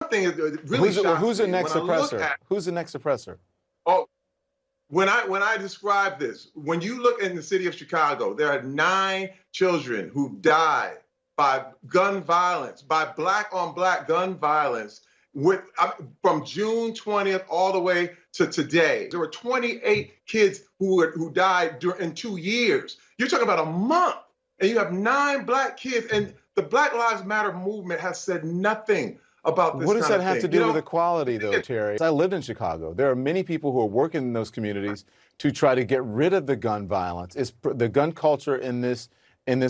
thing is really who's the next suppressor? Who's the next suppressor? Oh, when I describe this, when you look in the city of Chicago, there are 9 children who died by gun violence, by black on black gun violence, with from June 20th all the way to today. There were 28 kids who died in 2 years. You're talking about a month, and you have 9 black kids, and the Black Lives Matter movement has said nothing about this. What does that have to do with equality, though, Terry? I lived in Chicago. There are many people who are working in those communities to try to get rid of the gun violence. The gun culture in this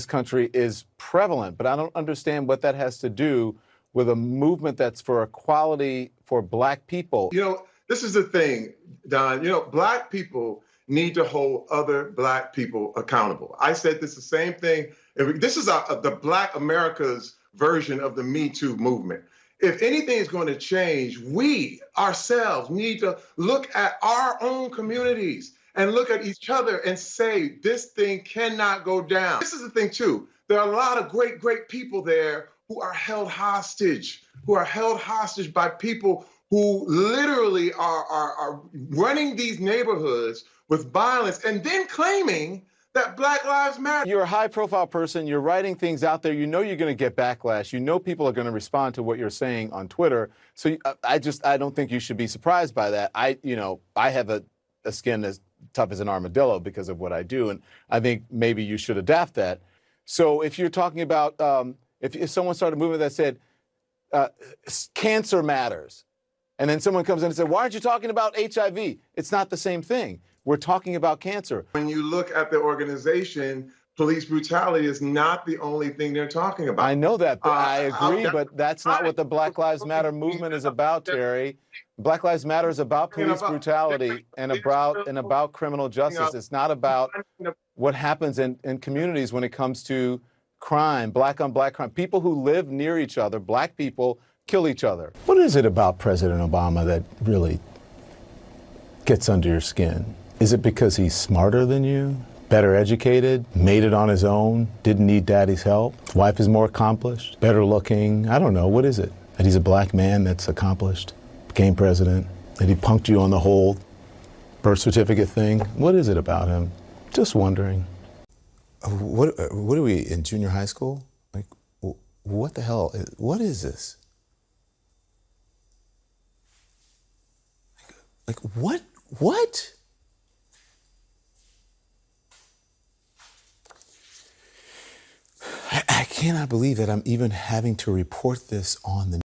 country is prevalent, but I don't understand what that has to do with a movement that's for equality for black people. You know, this is the thing, Don. You know, black people need to hold other black people accountable. I said this the same thing. This is the Black America's version of the Me Too movement. If anything is going to change, we ourselves need to look at our own communities and look at each other and say, this thing cannot go down. This is the thing, too. There are a lot of great, great people there who are held hostage, by people who literally are running these neighborhoods with violence and then claiming that Black Lives Matter. You're a high-profile person. You're writing things out there. You know you're going to get backlash. You know people are going to respond to what you're saying on Twitter. So I don't think you should be surprised by that. I have a skin as tough as an armadillo because of what I do, and I think maybe you should adapt that. So if you're talking about if someone started a movement that said cancer matters, and then someone comes in and says, why aren't you talking about HIV? It's not the same thing. We're talking about cancer. When you look at the organization, police brutality is not the only thing they're talking about. I know that, but I agree, but that's not what the Black Lives Matter movement is about, Terry. Black Lives Matter is about police brutality and about criminal justice. It's not about what happens in communities when it comes to crime, black on black crime. People who live near each other, black people, kill each other. What is it about President Obama that really gets under your skin? Is it because he's smarter than you, better educated, made it on his own, didn't need daddy's help? His wife is more accomplished, better looking? I don't know. What is it? That he's a black man that's accomplished, became president, that he punked you on the whole birth certificate thing? What is it about him? Just wondering. What are we, in junior high school? Like, what the hell? What is this? Like, what? What? I cannot believe that I'm even having to report this on the